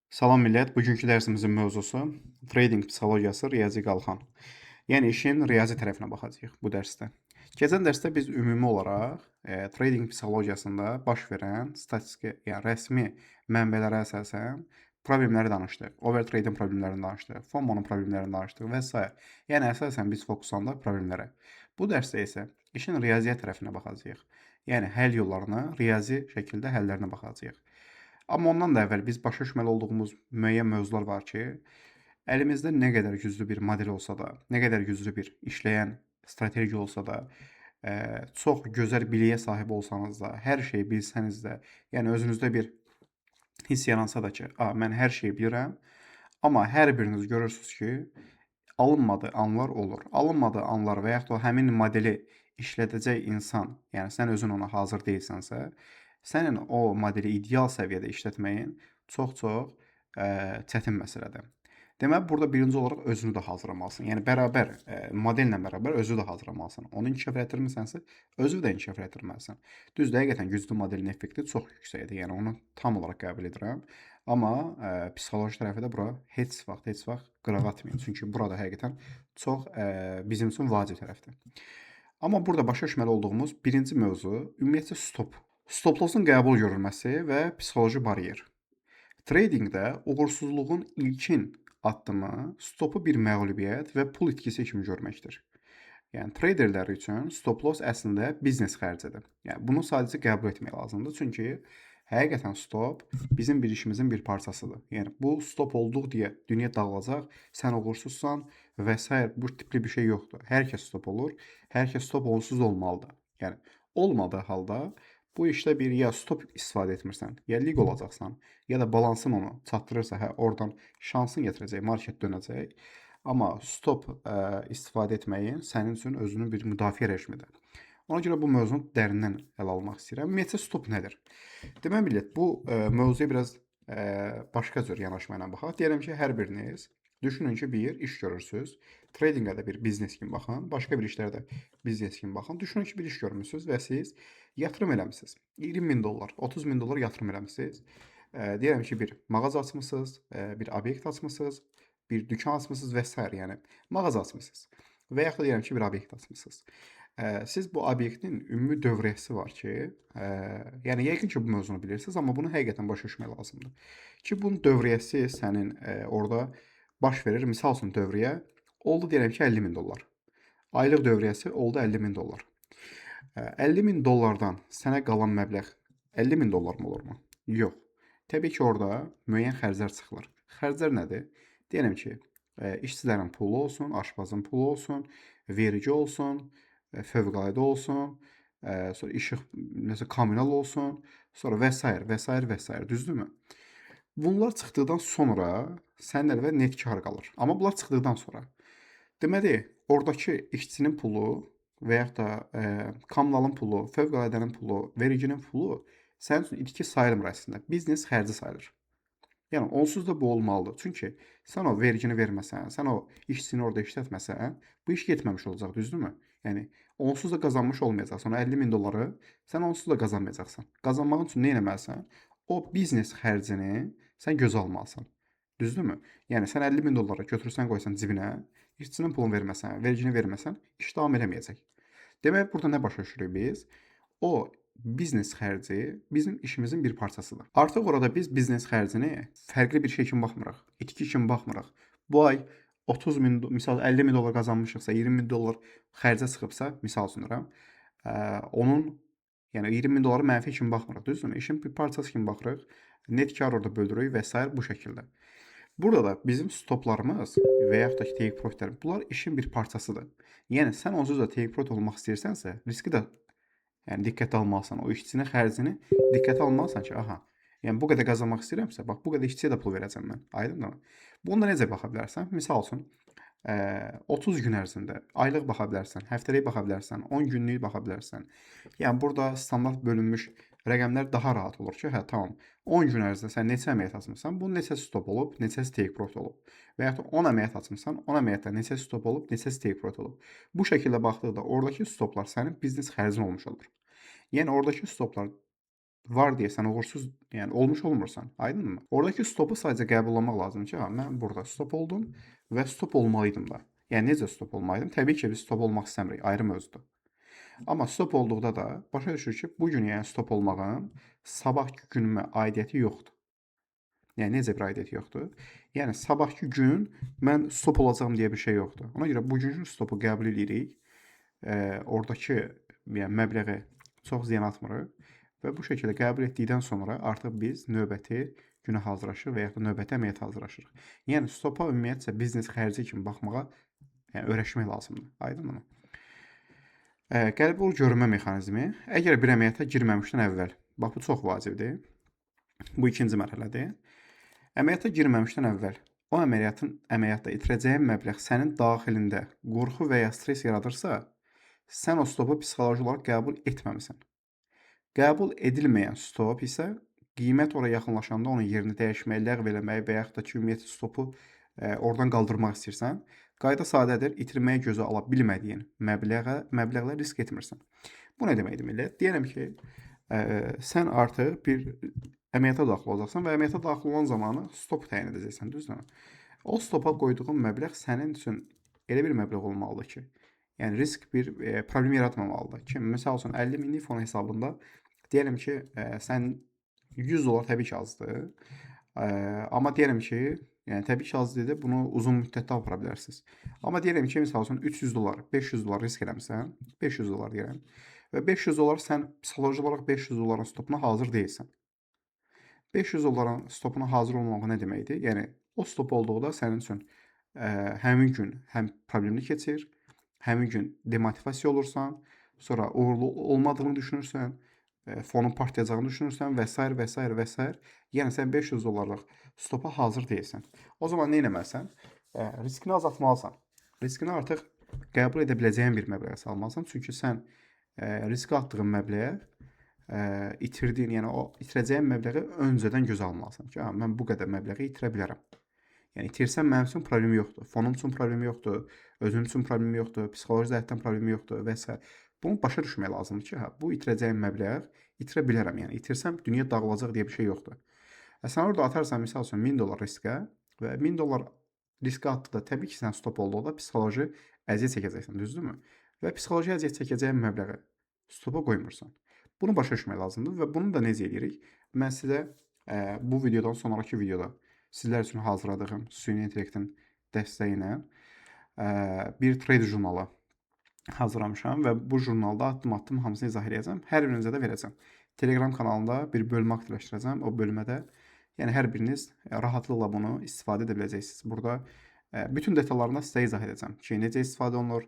Salam millət, bugünkü dərsimizin mövzusu trading psixologiyası, riyazi qalxan. Yəni işin riyazi tərəfinə baxacağıq bu dərsdə. Keçən dərsdə biz ümumi olaraq trading psixologiyasında baş verən statistiki, yəni rəsmi mənbələrə əsasən problemləri danışdıq. Overtrading problemlərini danışdıq, FOMO-nun problemlərini danışdıq və s. Yəni əsasən biz fokuslandıq problemlərə. Bu dərsdə isə işin riyaziyyat tərəfinə baxacağıq. Yəni həll yollarına, riyazi şəkildə həllərinə baxacağıq. Amma ondan da əvvəl biz başa düşməli olduğumuz müəyyən mövzular var ki, əlimizdə nə qədər güclü bir model olsa da, nə qədər güclü bir işləyən strategiya olsa da, çox gözəl biliyə sahib olsanız da, hər şeyi bilsəniz də, yəni özünüzdə bir hiss yaransa da ki, mən hər şeyi bilirəm, amma hər biriniz görürsünüz ki, alınmadığı anlar olur. Alınmadığı anlar və yaxud da həmin modeli işlədəcək insan, yəni sən özün ona hazır deyilsənsə, sənin o modeli ideal səviyyədə işlətməyin çox-çox çətin məsələdir. Deməli, burada birinci olaraq özünü də hazırlamalısan. Yəni bərabər modellə bərabər özünü də hazırlamalısan. Onu inkişaf etdirmisənsə, özünü də inkişaf etdirməlisən. Düzdür, həqiqətən güclü modelin effekti çox yüksəkdir. Yəni onu tam olaraq qəbul edirəm. Amma psixoloji tərəfi də bura heç vaxt qırağa atmayın. Çünki burada həqiqətən çox bizim üçün vacib tərəfdir. Amma burada başa düşməli olduğumuz birinci mövzu ümumiyyətcə stop. Stop lossun qəbul görülməsi və psixoloji baryer. Tradingdə uğursuzluğun ilkin addımı stopu bir məğlubiyyət və pul itkisi kimi görməkdir. Yəni traderlər üçün stop loss əslində biznes xərcidir. Yəni bunu sadəcə qəbul etmək lazımdır. Çünki həqiqətən stop bizim bir işimizin bir parçasıdır. Yəni bu stop olduq deyə dünya dağılacaq, sən uğursuzsan və s. bu tipli bir şey yoxdur. Hər kəs stop olur, hər kəs stop onsuz olmalıdır. Yəni olmadığı halda bu işdə bir ya stop istifadə etmirsən, ya lig olacaqsan, ya da balansın onu çatdırırsa, oradan şansın gətirəcək, market dönəcək. Amma stop istifadə etməyin sənin üçün özünün bir müdafiə rejimidir. Ona görə bu mövzunu dərindən ələ almaq istəyirəm. Ümumiyyətcə stop nədir? Deməli millət, bu mövzuya biraz başqa cür yanaşma ilə baxaq. Deyirəm ki, hər biriniz düşünün ki, bir iş görürsüz. Tradingə də bir biznes kimi baxın, başqa bir işlərdə biznes kimi baxın. Düşünün ki, bir iş görmüsünüz və siz yatırım eləmisiniz. 20 min dollar, 30 min dollar yatırım eləmisiniz. Deyirəm ki, bir mağaza açmısınız, bir obyekt açmısınız, bir dükan açmısınız və s. yəni mağaza açmısınız. Və yaxud da deyirəm ki, bir obyekt açmısınız. Siz bu obyektin ümumi dövriyyəsi var ki, yəni yəqin ki, bu mövzunu bilirsiniz, amma bunu həqiqətən başa düşmək lazımdır. Ki, bunun dövriyyəsi sənin orada baş verir. Misal üçün dövriyyə oldu deyirəm ki, 50 min dollar. Aylıq dövriyyəsi oldu 50 min dollar. 50 min dollardan sənə qalan məbləğ 50 min dollar mı olurmu? Yox. Təbii ki, orada müəyyən xərclər çıxılır. Xərclər nədir? Deyirəm ki, işçilərin pulu olsun, aşpazın pulu olsun, vergi olsun, fövqəladə olsun, sonra işıq, məsələn, kommunal olsun, sonra və s. Düzdürmü? Bunlar çıxdıqdan sonra sənin əlində net kar qalır. Amma bunlar çıxdıqdan sonra. Deməli, oradakı işçinin pulu və yaxud da kommunalın pulu, fövqələdənin pulu, verginin pulu sənin üçün itki sayılmır əslində. Biznes xərci sayılır. Yəni onsuz da bu olmalıdır. Çünki sən o vergini verməsən, sən o işçini orada işlətməsən, bu iş getməmiş olacaq, düzdürmü? Yəni onsuz da qazanmış olmayacaqsan. O 50 min dolları sən onsuz da qazanmayacaqsan. Qazanmağın üçün nə etməlisən? O biznes xərcini sən gözə almalısan. Düzdürmü? Yəni sən 50 min dolları götürsən qoysan cibinə, işçinin pulunu verməsən, vergini verməsən, iş davam eləməyəcək. Demək, burada nə başa düşürük biz? O biznes xərci bizim işimizin bir parçasıdır. Artıq orada biz biznes xərcini fərqli bir şey kimi baxmırıq, itki kimi baxmırıq. Bu ay 30 min, misal 50 min dollar qazanmışıqsa, 20 min dollar xərcə çıxıbsa, misal sunuram, onun yəni 20 min dolları mənfi kimi baxmırıq, düzdürmü? İşin bir parçası kimi baxırıq, net kar orada bölürük və s. bu şəkildə. Burada da bizim stoplarımız və yaxud da ki, take profitlər, bunlar işin bir parçasıdır. Yəni sən onsuz da take profit olmaq istəyirsənsə, riski də yəni diqqətə almalısan. O işçinin xərcini diqqətə almalısan ki, aha, yəni bu qədər qazanmaq istəyirəmsə, bax bu qədər işçiyə də pul verəcəm mən. Aydındır? Bunda necə baxa bilərsən? Misal üçün 30 gün ərzində aylıq baxa bilərsən, həftəlik baxa bilərsən, 10 günlük baxa bilərsən. Yəni burada standart bölünmüş rəqəmlər daha rahat olur ki, hə, tamam. 10 gün ərzində sən neçə əməliyyat açmısan, bunun neçəsi stop olub, neçəsi take profit olub. Və yaxud da 10 əməliyyat açmısan, 10 əməliyyatda neçəsi stop olub, neçəsi take profit olub. Bu şəkildə baxdıqda oradakı stoplar sənin biznes xərcin olmuş olur. Yəni oradakı stoplar var deyə sən uğursuz, yəni olmuş olmursan. Aydınmı? Oradakı stopu sadəcə qəbullanmaq lazımdır ki, ha, mən burada stop oldum və stop olmalıydım da. Yəni necə stop olmalıydım? Təbii ki, biz stop olmaq istəmirik, ayrı mövzudur. Amma stop olduqda da başa düşürük ki, bu gün yəni stop olmağın sabahkı günümə aidiyyəti yoxdur. Yəni necə bir aidiyyəti yoxdur? Yəni sabahkı gün mən stop olacağam deyə bir şey yoxdur. Ona görə bugünkü stopu qəbul edirik. Oradakı yəni məbləği çox ziyan atmırıq və bu şəkildə qəbul etdikdən sonra artıq biz növbəti günə hazırlaşırıq və ya da növbəti əməliyyata hazırlaşırıq. Yəni stopa ümumiyyətcə biznes xərci kimi baxmağa yəni öyrəşmək lazımdır. Aydınmı? Qəbul görmə mexanizmi. Əgər bir əməliyyata girməmişdən əvvəl, bax bu çox vacibdir. Bu ikinci mərhələdir. Əməliyyata girməmişdən əvvəl o əməliyyatda itirəcəyin məbləğ sənin daxilində qorxu və ya stres yaradırsa, sən o stopu psixoloji olaraq qəbul etməmisən. Qəbul edilməyən stop isə qiymət ora yaxınlaşanda onun yerini dəyişmək, ləğv eləmək və yaxud da ki, ümumiyyətlə stopu oradan qaldırmaq istəyirsən, qayda sadədir, itirməyə gözə ala bilmədiyin məbləğlə risk etmirsən. Bu nə deməkdir millət? Deyirəm ki, sən artıq bir əməliyyata daxil olacaqsan və əməliyyata daxil olan zamanı stop təyin edəcəksən, düzdürmü? O stopa qoyduğun məbləğ sənin üçün elə bir məbləğ olmalıdır ki, yəni risk bir problem yaratmamalıdır ki, məsəl üçün 50 minlik fon hesabında deyəlim ki, sən 100 dollar təbii ki, azdır. Amma deyirəm ki, yəni təbii ki, az deyil, bunu uzun müddətdə apara bilərsiniz. Amma deyirəm ki, məsəl üçün 300 dollar, 500 dollar risk eləmisən, 500 dollar deyirəm və 500 dollar sən psixoloji olaraq 500 dolların stopuna hazır deyilsən. 500 dolların stopuna hazır olmaq nə deməkdir? Yəni o stop olduqda sənin üçün həmin gün həm problemli keçir, həmin gün demotivasiya olursan, sonra uğurlu olmadığını düşünürsən, fonun partlayacağını düşünürsən və s. və s. və s. Yəni sən 500 dollarlıq stopa hazır deyilsən. O zaman nə etməlisən? Riskini azaltmalısan. Riskini artıq qəbul edə biləcəyin bir məbləğə salmalısan. Çünki sən riskə atdığın məbləğ itirdiyin, yəni o itirəcəyin məbləği öncədən gözə almalısan ki, mən bu qədər məbləği itirə bilərəm. Yəni itirsəm mənim üçün problemi yoxdur, fonum üçün problemi yoxdur, özüm üçün problemi yoxdur, psixoloji cəhətdən problemi yoxdur və s. Bunu başa düşmək lazımdır ki, bu itirəcəyim məbləğ itirə bilərəm. Yəni itirsəm dünya dağılacaq deyə bir şey yoxdur. Sən orada atarsan misal üçün 1000 dollar riskə və 1000 dollar riskə atdıqda təbii ki, sən stop olduqda psixoloji əziyyət çəkəcəksən, düzdürmü? Və psixoloji əziyyət çəkəcəyin məbləği stopa qoymursan. Bunu başa düşmək lazımdır və bunu da necə edirik? Mən sizə bu videodan sonraki videoda sizlər üçün hazırladığım süni intellektin dəstəyi ilə bir trade jurnalı hazırlamışam və bu jurnalda addım-addım hamısını izah edəcəm. Hər birinizə də verəcəm. Telegram kanalında bir bölmə aktivləşdirəcəm. O bölmədə yəni hər biriniz rahatlıqla bunu istifadə edə biləcəksiniz. Burada bütün detallarını sizə izah edəcəm ki, necə istifadə olunur,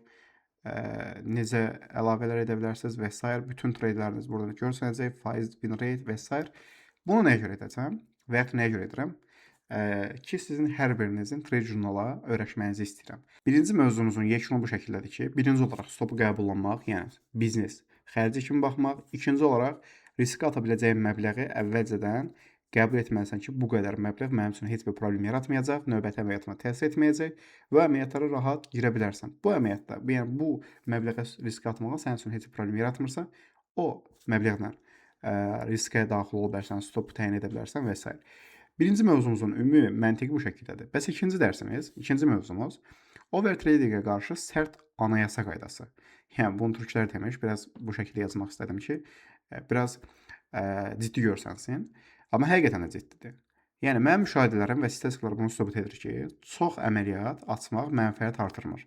necə əlavələr edə bilərsiniz və s. Bütün treyləriniz burada görsənəcək, faiz, win rate və s. Bunu nəyə görə edəcəm və ya nəyə görə edirəm? Ki, sizin hər birinizin trade jurnala öyrəşməyinizi istəyirəm. Birinci mövzumuzun yekunu bu şəkildədir ki, birinci olaraq stopu qəbullanmaq, yəni biznes xərci kimi baxmaq, ikinci olaraq riskə ata biləcəyin məbləği əvvəlcədən qəbul etməlisən ki, bu qədər məbləğ mənim üçün heç bir problem yaratmayacaq, növbəti əməliyyatıma təsir etməyəcək və əməliyyatlara rahat girə bilərsən. Bu əməliyyatda, yəni bu məbləğə riskə atmağa sənin üçün heç bir problem yaratmırsa, o məbləğlə riskə daxil ola bilərsən, stopu təyin edə bilərsən və s. Birinci mövzumuzun ümumi məntiqi bu şəkildədir. Bəs ikinci dərsimiz, ikinci mövzumuz overtradingə qarşı sərt anayasa qaydası. Yəni bunu türklər demiş, biraz bu şəkildə yazmaq istədim ki, biraz ciddi görsənsin. Amma həqiqətən də ciddidir. Yəni mənim müşahidələrim və statistiklər bunu sübut edir ki, çox əməliyyat açmaq mənfəət artırmır.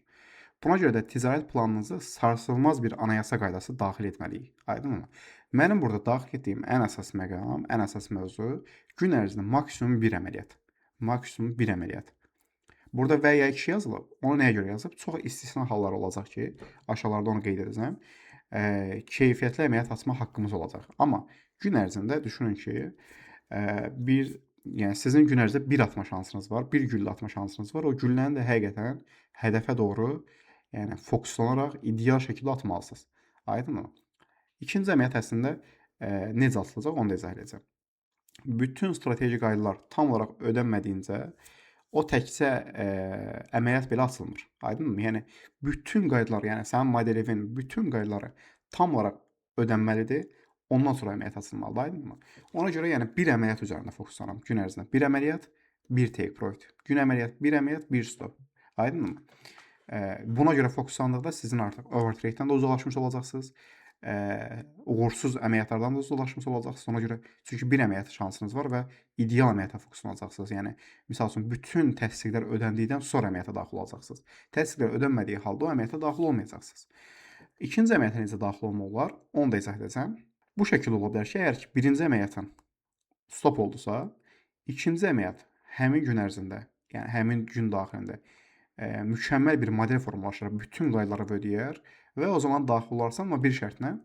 Buna görə də ticarət planınızı sarsılmaz bir anayasa qaydası daxil etməliyik. Aydınmı? Mənim burada daxil etdiyim ən əsas məqam, ən əsas mövzu gün ərzində maksimum bir əməliyyat. Maksimum bir əməliyyat. Burada və ya 2 yazılıb. Onu nəyə görə yazıb? Çox istisna hallar olacaq ki, aşağılarda onu qeyd edəcəm. Keyfiyyətli əməliyyat açma haqqımız olacaq. Amma gün ərzində düşünün ki, yəni sizin gün ərzində bir atma şansınız var, bir güllə atma şansınız var. O gülləni də həqiqətən hədəfə doğru, yəni fokuslanaraq ideal şəkildə atmalısınız. Aydınmı? İkinci əməliyyat əslində necə atılacaq, onu da izah edəcəm. Bütün strateji qaydalar tam olaraq ödənmədiyincə o təkcə əməliyyat belə açılmır. Aydınmı? Yəni bütün qaydalar, yəni sənin modelin bütün qaydaları tam olaraq ödənməlidir. Ondan sonra əməliyyat açılmalıdır, aydınmı? Ona görə yəni bir əməliyyat üzərində fokuslanıram gün ərzində. Bir əməliyyat, bir take profit. Gün əməliyyat, bir əməliyyat, bir stop. Aydınmı? Buna görə fokuslandıqda sizin artıq overtrade-dən də uzaqlaşmış olacaqsınız. Uğursuz əməliyyatlardan da uzaqlaşmış olacaqsınız. Ona görə çünki bir əməliyyat şansınız var və ideal əməliyyata fokuslanacaqsınız. Yəni misal üçün bütün təsdiqlər ödəndikdən sonra əməliyyata daxil olacaqsınız. Təsdiqlər ödənmədiyi halda o əməliyyata daxil olmayacaqsınız. İkinci əməliyyata necə daxil olmaq olar? Onu da izah edəcəm. Bu şəkildə ola bilər ki, əgər ki birinci əməliyyatın stop oldusa, ikinci əməliyyat həmin gün ərzində, yəni həmin gün daxilində mükəmməl bir model formalaşdırır, bütün qaydaları ödəyər və o zaman daxil olarsan, amma bir şərtlə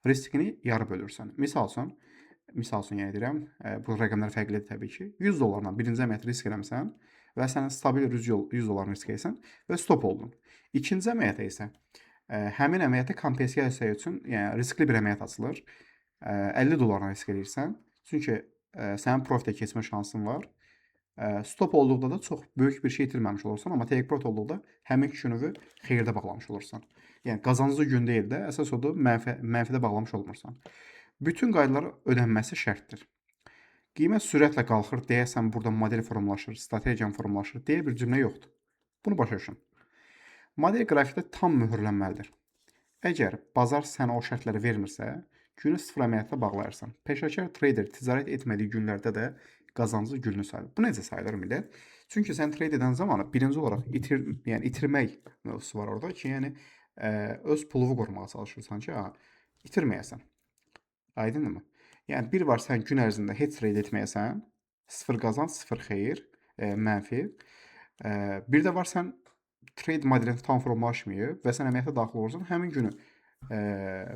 riskini yarı bölürsən. Misal üçün yəni deyirəm, bu rəqəmlər fərqlidir təbii ki. 100 dollarla birinci əməliyyat risk eləmisən və sənin stabil 100 dollarını risk edirsən və stop oldun. İkinci əməliyyata isə həmin əməliyyata kompensasiya üçün, yəni riskli bir əməliyyat açılır. 50 dollarla risk edirsən, çünki sənin profitə keçmə şansın var. Stop olduqda da çox böyük bir şey itirməmiş olursan, amma take profit olduqda həmin günü xeyirdə bağlamış olursan. Yəni qazanclı gün deyil də, əsas odur mənfidə bağlamış olmursan. Bütün qaydalar ödənməsi şərtdir. Qiymət sürətlə qalxır deyəsən burada model formalaşır, strategiyan formalaşır deyə bir cümlə yoxdur. Bunu başa düşün. Model qrafikdə tam mühürlənməlidir. Əgər bazar sənə o şərtləri vermirsə, günü sıfır əməliyyatla bağlayırsan. Peşəkar trader ticarət etmədiyi günlərdə də qazanclı gününü sayılır. Bu necə sayılır millət? Çünki sən trade edən zamanı birinci olaraq itirmək mövzusu var orada ki, yəni öz pulunu qorumağa çalışırsan ki, itirməyəsən. Aydınmı? Yəni bir var sən gün ərzində heç trade etməyəsən, sıfır qazanc, sıfır xeyir, mənfi. Bir də var sən trade modelin tam formalaşmayıb və sən əməliyyata daxil olursan, həmin günü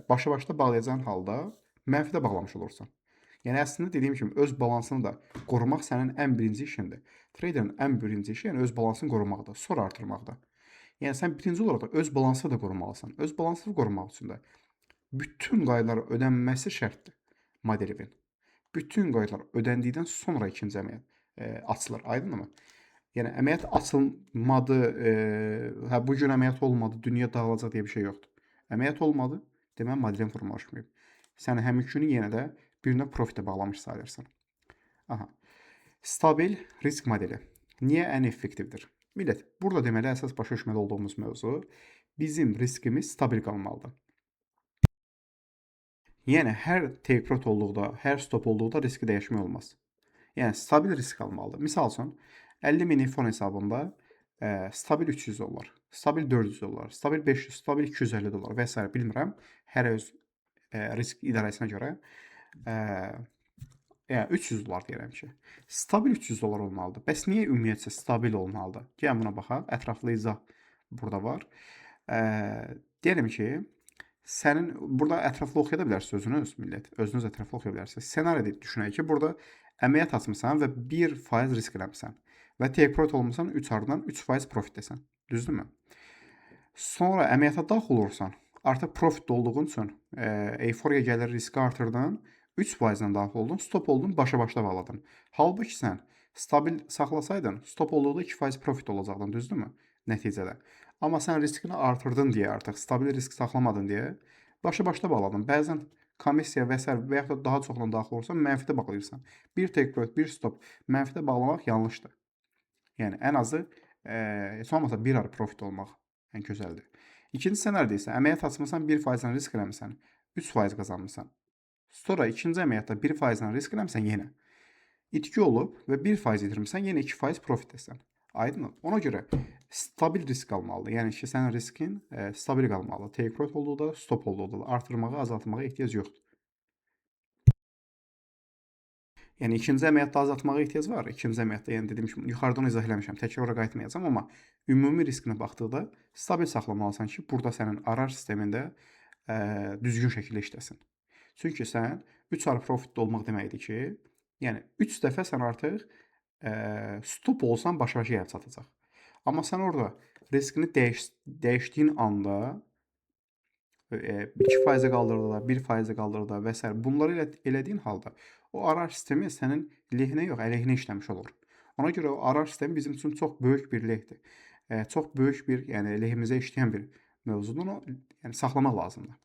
başa-başda bağlayacağın halda mənfidə bağlamış olursan. Yəni əslində dediyim kimi öz balansını da qorumaq sənin ən birinci işindir. Traderin ən birinci işi yəni öz balansını qorumaqdır, sonra artırmaqdır. Yəni sən birinci olaraq da öz balansını da qorumalısan. Öz balansını qorumaq üçün də bütün qaydalar ödənməsi şərtdir modelin. Bütün qaydalar ödəndikdən sonra ikinci əməliyyat açılır. Aydınmı? Yəni əməliyyat açılmadı, bu gün əməliyyat olmadı, dünya dağılacaq deyə bir şey yoxdur. Əməliyyat olmadı, deməli modelin formalaşmayıb. Sən həmin günü yenə də birinə profitə bağlamış sayılırsan. Stabil risk modeli. Niyə ən effektivdir? Millət, burada deməli əsas başa düşməli olduğumuz mövzu bizim riskimiz stabil qalmalıdır. Yəni hər take profit olduqda, hər stop olduqda riski dəyişmək olmaz. Yəni stabil risk almalıdır. Misal üçün 50 min fon hesabında stabil 300 dollar, stabil 400 dollar, stabil 500, stabil 250 dollar və s. bilmirəm. Hər öz risk idarəsinə görə 300 dollar deyirəm ki. Stabil 300 dollar olmalıdır. Bəs niyə ümumiyyətcə stabil olmalıdır? Gəlin buna baxaq. Ətraflı izah burada var. Deyirəm ki, sənin burada ətraflı oxuya da bilərsiniz özünüz, millət. Özünüz ətraflı oxuya bilərsiniz. Ssenari düşünək ki, burada əməliyyat açmısan və 1% risk eləmisən və take profit olmusan 3 ardından 3% profitdəsən. Düzdürmü? Sonra əməliyyata daxil olursan, artıq profitdə olduğun üçün euforiya gəlir, riski artırdın, 3%-lə daxil oldun, stop oldun, başa-başda bağladın. Halbuki sən stabil saxlasaydın, stop olduqda 2% profit olacaqdın, düzdürmü? Nəticədə. Amma sən riskini artırdın deyə artıq, stabil risk saxlamadın deyə başa-başda bağladın. Bəzən komissiya və s. və yaxud da daha çoxla daxil olursan, mənfidə bağlayırsan. Bir take profit, bir stop mənfidə bağlamaq yanlışdır. Yəni ən azı heç olmasa bir ay profit olmaq ən gözəldir. İkinci ssenaridə isə əməliyyat açmısan, 1%-lə risk eləmisən, 3% qazanmısan. Sonra ikinci əməliyyatda 1%-lə risk eləmisən yenə. İtki olub və 1% itirmisən, yenə 2% profitdəsən. Aydınmı? Ona görə stabil risk almalıdır. Yəni ki, sənin riskin stabil qalmalıdır. Take profit olduqda, stop olduqda da artırmağa, azaltmağa ehtiyac yoxdur. Yəni ikinci əməliyyatda azaltmağa ehtiyac var. İkinci əməliyyatda, yəni dediyim kimi yuxarıdan izah eləmişəm, təkrara qayıtmayacağam, amma ümumi riskinə baxdıqda stabil saxlamalısan ki, burada sənin arar sistemində düzgün şəkildə işləsin. Çünki sən 3 ay profitdə olmaq deməkdir ki, yəni 3 dəfə sən artıq stop olsan başa-başa gəlib çatacaq. Amma sən orada riskini dəyişdiyin anda 2%-ə qaldırdıqda, 1%-ə qaldırdıqda və s. bunları elədiyin halda o arar sistemi sənin lehinə yox, əleyhinə işləmiş olur. Ona görə o arar sistemi bizim üçün çox böyük bir lehdir. Çox böyük bir, yəni lehimizə işləyən bir mövzudur. Onu yəni saxlamaq lazımdır.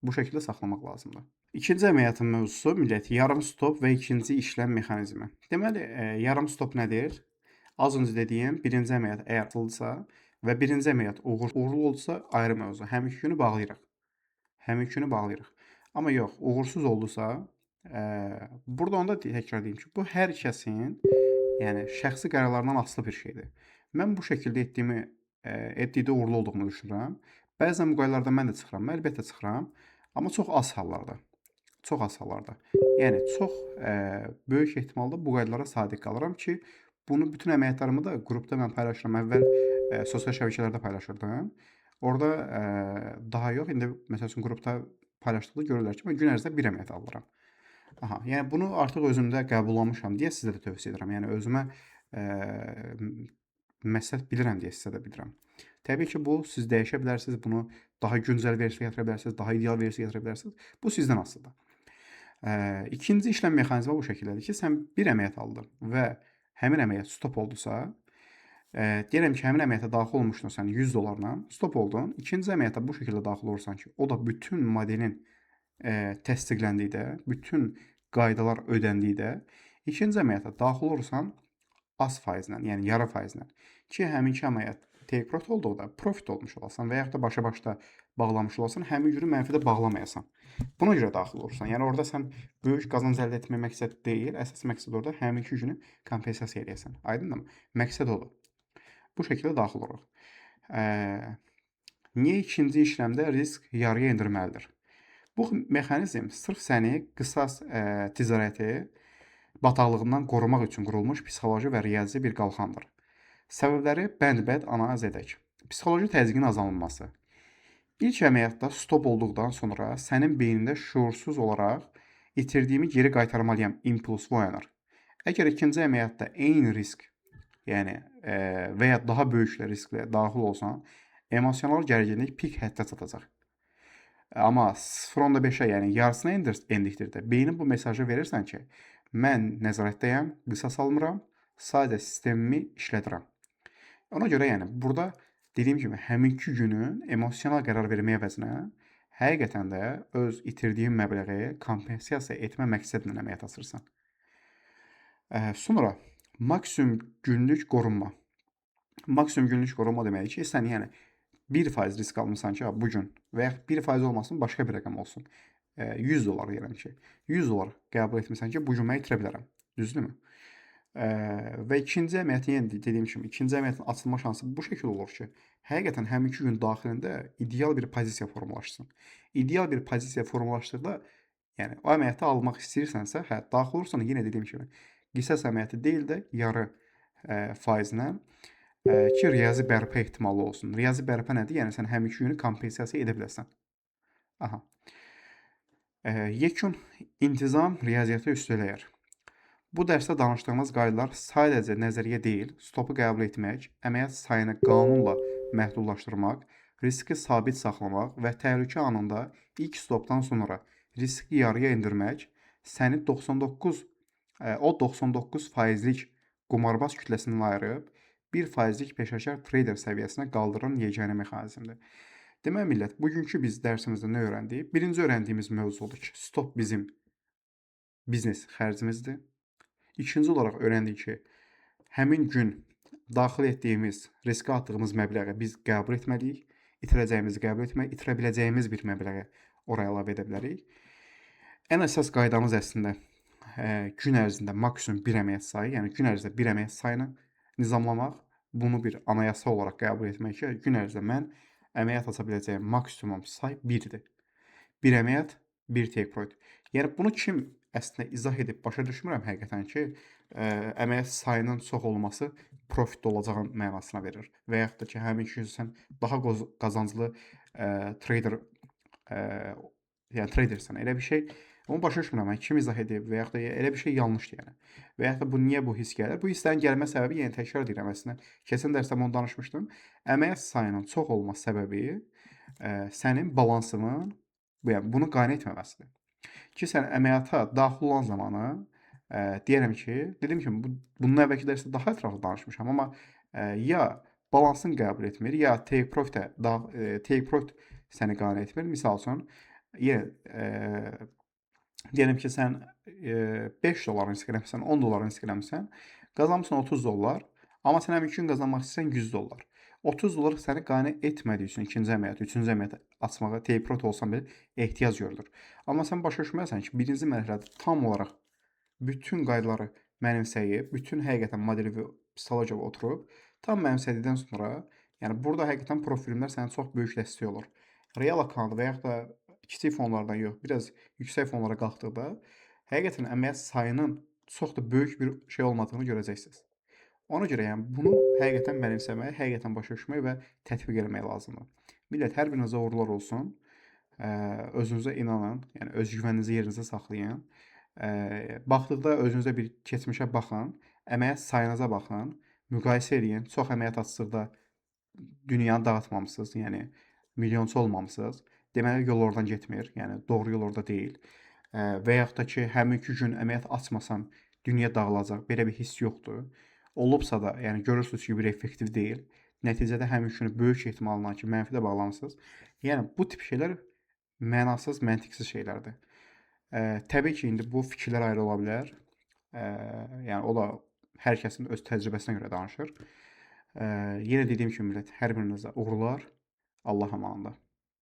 Bu şəkildə saxlamaq lazımdır. İkinci əməliyyatın mövzusu millət yarım stop və ikinci işləm mexanizmi. Deməli, yarım stop nədir? Az öncə dediyim birinci əməliyyat əgər atıldısa və birinci əməliyyat uğurlu oldusa ayrı mövzu. Həmin iki günü bağlayırıq. Həmin iki günü bağlayırıq. Amma yox, uğursuz oldusa, burada onu da təkrar deyim ki, bu hər kəsin, yəni şəxsi qərarlarından asılı bir şeydir. Mən bu şəkildə etdikdə uğurlu olduğumu düşünürəm. Bəzən bu qaydalardan mən də çıxıram, əlbəttə çıxıram, amma çox az hallarda. Çox az hallarda. Yəni çox böyük ehtimalda bu qaydalara sadiq qalıram ki, bunu bütün əməliyyatlarımı da qrupda mən paylaşıram. Əvvəl sosial şəbəkələrdə paylaşırdım. Orada daha yox, indi məsəl üçün qrupda paylaşdıqda görürlər ki, mən gün ərzində bir əməliyyat alıram. Aha, yəni bunu artıq özümdə qəbullanmışam deyə sizə də tövsiyə edirəm. Yəni özümə məsləhət bilirəm deyə sizə də bildirəm. Təbii ki, bu siz dəyişə bilərsiniz, bunu daha güncəl versiya gətirə bilərsiniz, daha ideal versiya gətirə bilərsiniz. Bu sizdən asılıdır. İkinci işləm mexanizmi bu şəkildədir ki, sən bir əməliyyat aldın və həmin əməliyyat stop oldusa, deyirəm ki, həmin əməliyyata daxil olmuşdun sən 100 dollarla, stop oldun. İkinci əməliyyata bu şəkildə daxil olursan ki, o da bütün modelin təsdiqləndikdə, bütün qaydalar ödəndikdə, ikinci əməliyyata daxil olursan az faizlə, yəni yarı faizlə ki, həminki əməliyyat take profit olduqda profit olmuş olasan və yaxud da başa-başda bağlamış olasan, həmin günü mənfidə bağlamayasan. Buna görə daxil olursan. Yəni orada sən böyük qazanc əldə etmək məqsəd deyil, əsas məqsəd orada həminki günü kompensasiya eləyəsən. Aydındır mı? Məqsəd odur. Bu şəkildə daxil oluruq. Niyə ikinci işləmdə risk yarıya endirməlidir? Bu mexanizm sırf səni qisas ticarəti bataqlığından qorumaq üçün qurulmuş psixoloji və riyazi bir qalxandır. Səbəbləri bənd-bənd analiz edək. Psixoloji təzyiqin azalınması. İlk əməliyyatda stop olduqdan sonra sənin beynində şuursuz olaraq itirdiyimi geri qaytarmalıyam impulsu oyanır. Əgər ikinci əməliyyatda eyni risk, yəni və ya daha böyük risklə daxil olsan, emosional gərginlik pik həddə çatacaq. Amma 0.5-ə, yəni yarısına endikdirdə beynin bu mesajı verirsən ki, mən nəzarətdəyəm, qisas almıram, sadəcə sistemimi işlədirəm. Ona görə yəni burada dediyim kimi həminki günün emosional qərar verməyə əvəzinə həqiqətən də öz itirdiyin məbləği kompensasiya etmə məqsədlə əməliyyat açırsan. Sonra maksimum günlük qorunma. Maksimum günlük qorunma deməkdir ki, sən yəni 1% risk almısan ki, bu gün və ya 1% olmasın, başqa bir rəqəm olsun. 100 dollar deyirəm ki, 100 dollar qəbul etmirsən ki, bu gün mən itirə bilərəm. Düzdürmü? Və ikinci əməliyyatın yenə dediyim kimi, ikinci əməliyyatın açılma şansı bu şəkil olur ki, həqiqətən həmin 2 gün daxilində ideal bir pozisiya formalaşsın. İdeal bir pozisiya formalaşdıqda, yəni o əməliyyatı almaq istəyirsənsə, daxil olursan yenə dediyim kimi, qisas əməliyyatı deyil də yarı faizlə ki, riyazi bərpa ehtimalı olsun. Riyazi bərpa nədir? Yəni sən həmin 2 günü kompensasiya edə biləsən. Aha. Yekun intizam riyaziyyata üstələyər. Bu dərsdə danışdığımız qaydalar sadəcə nəzəriyyə deyil, stopu qəbul etmək, əməliyyat sayını qanunla məhdudlaşdırmaq, riski sabit saxlamaq və təhlükə anında ilk stopdan sonra riski yarıya endirmək, səni 99% qumarbaz kütləsindən ayırıb 1%lik peşəkar trader səviyyəsinə qaldıran yeganə mexanizmdir. Deməli millət, bugünkü biz dərsimizdə nə öyrəndik? Birinci öyrəndiyimiz mövzu odur ki, stop bizim biznes xərcimizdir. İkinci olaraq öyrəndik ki, həmin gün daxil etdiyimiz, riskə atdığımız məbləği biz qəbul etməliyik. İtirəcəyimizi qəbul etmək, itirə biləcəyimiz bir məbləği oraya əlavə edə bilərik. Ən əsas qaydamız əslində gün ərzində maksimum bir əməliyyat sayı, yəni gün ərzində bir əməliyyat sayını nizamlamaq, bunu bir anayasa olaraq qəbul etmək ki, gün ərzində mən əməliyyat aça biləcəyim maksimum say 1-dir. Bir əməliyyat, bir take profit. Yəni bunu kim əslində izah edib başa düşmürəm həqiqətən ki, əməliyyat sayının çox olması profitli olacağın mənasına verir. Və yaxud da ki, həmin gün sən daha qazanclı trader yəni tradersən. Elə bir şey onu başa düşmürəm. Yəni kim izah edib və yaxud da elə bir şey yanlışdır yəni. Və yaxud da bu niyə bu his gəlir? Bu hisslərin gəlmə səbəbi yenə təkrar edirəm əslində. Keçən dərsdə bunu danışmışdım. Əməliyyat sayının çox olma səbəbi sənin balansının yəni bunu qane etməməsidir. Ki sən əməliyyata daxil olan zamanı deyərəm ki, dediyim kimi bunun əvvəlki dərsdə daha ətraflı danışmışam, amma ya balansını qəbul etmir, ya take profit səni qane etmir. Misal üçün yenə Deyirəm ki, sən, $5 risk eləmisən, $10 risk eləmisən, qazanmısan $30, amma sən həmin gün qazanmaq istəyirsən $100. $30 səni qane etmədiyi üçün ikinci əməliyyat, üçüncü əməliyyat açmağa take profit olsan belə ehtiyac görülür. Amma sən başa düşməlisən ki, birinci mərhələdə tam olaraq bütün qaydaları mənimsəyib, bütün həqiqətən modeli və psixologiyaya oturub, tam mənimsədikdən sonra, yəni burada həqiqətən profillər sənə çox böyük dəstək olur. Real account və yaxud da kiçik fonlardan yox, biraz yüksək fonlara qalxdıqda həqiqətən əməliyyat sayının çox da böyük bir şey olmadığını görəcəksiniz. Ona görə yəni bunu həqiqətən mənimsəmək, həqiqətən başa düşmək və tətbiq etmək lazımdır. Millət, hər birinizə uğurlar olsun. Özünüzə inanın, yəni öz güvəninizi yerinizə saxlayın. Baxdıqda özünüzə bir keçmişə baxın, əməliyyat sayınıza baxın, müqayisə eləyin. Çox əməliyyat açdıqda dünyanı dağıtmamısınız, yəni milyonçu olmamısınız. Deməli yol oradan getmir, yəni doğru yol orada deyil. Və yaxud da ki, həminki gün əməliyyat açmasan dünya dağılacaq, belə bir hiss yoxdur. Olubsa da, yəni görürsünüz ki, bir effektiv deyil. Nəticədə həmin günü böyük ehtimalla ki, mənfidə bağlamısınız. Yəni bu tip şeylər mənasız, məntiqsiz şeylərdir. Təbii ki, indi bu fikirlər ayrı ola bilər. Yəni o da hər kəsin öz təcrübəsinə görə danışır. Yenə dediyim kimi millət, hər birinizə uğurlar. Allah amanında.